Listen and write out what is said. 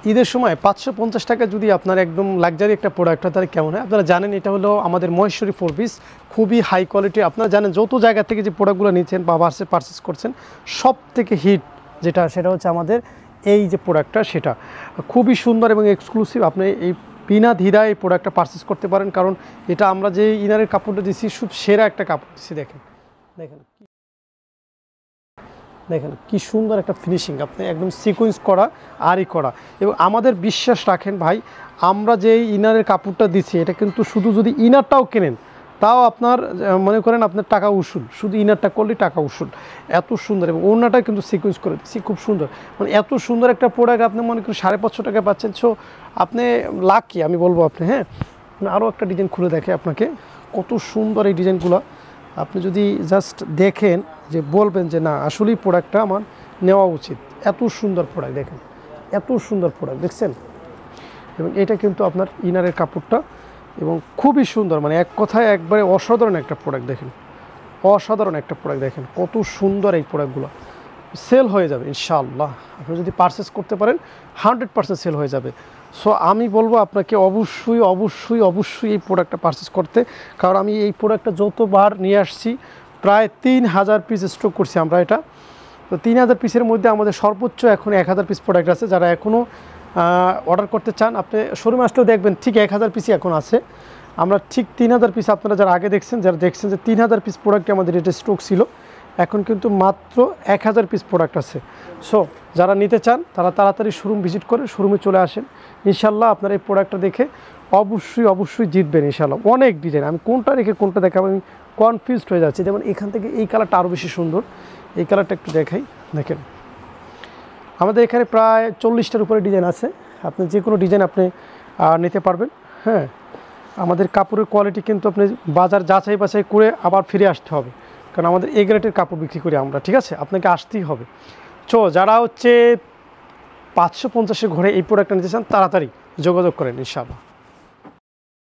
ঈদের সময় 550 টাকা যদি আপনার একদম লাক্সারি একটা প্রোডাক্ট হয় তাহলে কেমন হয়? আপনারা জানেন এটা হলো আমাদের মহেশ্বরী 4 পিস, খুবই হাই কোয়ালিটি। আপনারা জানেন যত জায়গা থেকে যে প্রোডাক্টগুলো নিচ্ছেন বা পারচেস করছেন, সব থেকে হিট সেটা হচ্ছে আমাদের এই যে প্রোডাক্টটা, সেটা খুবই সুন্দর এবং এক্সক্লুসিভ। আপনি এই বিনা দ্বিধায় এই প্রোডাক্টটা পারচেস করতে পারেন, কারণ এটা আমরা যে ইনারের কাপড়টা দিচ্ছি খুব সেরা একটা কাপড় দিচ্ছি। দেখেন দেখেন দেখেন কি সুন্দর একটা ফিনিশিং, আপনি একদম সিকোয়েন্স করা আরই করা। এবং আমাদের বিশ্বাস রাখেন ভাই, আমরা যে ইনারের কাপড়টা দিচ্ছি এটা কিন্তু শুধু যদি ইনারটাও কেনেন তাও আপনার মনে করেন আপনার টাকা উসুল, শুধু ইনারটা করলেই টাকা উসুল। এত সুন্দর, এবং ওড়নাটা কিন্তু সিকোয়েন্স করে দিচ্ছি খুব সুন্দর। মানে এত সুন্দর একটা প্রোডাক্ট আপনি মনে করেন 550 টাকা পাচ্ছেন। সো আপনি লাকি আমি বলবো আপনি। হ্যাঁ, আরও একটা ডিজাইন খুলে দেখে আপনাকে, কত সুন্দর এই ডিজাইনগুলো। আপনি যদি জাস্ট দেখেন যে বলবেন যে না আসলেই প্রোডাক্টটা আমার নেওয়া উচিত। এত সুন্দর প্রোডাক্ট, দেখেন এত সুন্দর প্রোডাক্ট দেখছেন। এবং এটা কিন্তু আপনার ইনারের কাপড়টা, এবং খুবই সুন্দর, মানে এক কথায় একবারে অসাধারণ একটা প্রোডাক্ট। দেখেন অসাধারণ একটা প্রোডাক্ট, দেখেন কত সুন্দর এই প্রোডাক্টগুলো। সেল হয়ে যাবে ইনশাআল্লাহ, আপনি যদি পারচেস করতে পারেন 100% সেল হয়ে যাবে। সো আমি বলবো আপনাকে অবশ্যই অবশ্যই অবশ্যই এই প্রোডাক্টটা পারচেস করতে, কারণ আমি এই প্রোডাক্টটা যতবার নিয়ে আসছি প্রায় 3000 পিস স্টক করছি আমরা এটা। তো 3000 পিসের মধ্যে আমাদের সর্বোচ্চ এখন 1000 পিস প্রোডাক্ট আছে। যারা এখনও অর্ডার করতে চান আপনি শোরুমে আসলেও দেখবেন ঠিক 1000 পিসই এখন আছে। আমরা ঠিক 3000 পিস, আপনারা যারা আগে দেখছেন যারা দেখছেন যে 3000 পিস প্রোডাক্টে আমাদের এটা স্টক ছিল, এখন কিন্তু মাত্র 1000 পিস প্রোডাক্ট আছে। সো যারা নিতে চান তারা তাড়াতাড়ি শোরুম ভিজিট করে শোরুমে চলে আসেন। ইনশাল্লাহ আপনারা এই প্রোডাক্টটা দেখে অবশ্যই অবশ্যই জিতবেন ইনশাল্লাহ। অনেক ডিজাইন, আমি কোনটা রেখে কোনটা দেখাবো আমি কনফিউজড হয়ে যাচ্ছি। যেমন এখান থেকে এই কালারটা আরও বেশি সুন্দর, এই কালারটা একটু দেখাই। দেখেন আমাদের এখানে প্রায় 40টার উপরে ডিজাইন আছে, আপনি যে কোনো ডিজাইন আপনি নিতে পারবেন। হ্যাঁ, আমাদের কাপড়ের কোয়ালিটি কিন্তু আপনি বাজার যাচাই বাছাই করে আবার ফিরে আসতে হবে, কারণ আমাদের এ গ্রেডের কাপড় বিক্রি করি আমরা। ঠিক আছে, আপনাকে আসতেই হবে। সো যারা হচ্ছে 550-এর ঘরে এই প্রোডাক্টটা নিতে চান তাড়াতাড়ি যোগাযোগ করেন ইনশাআল্লাহ।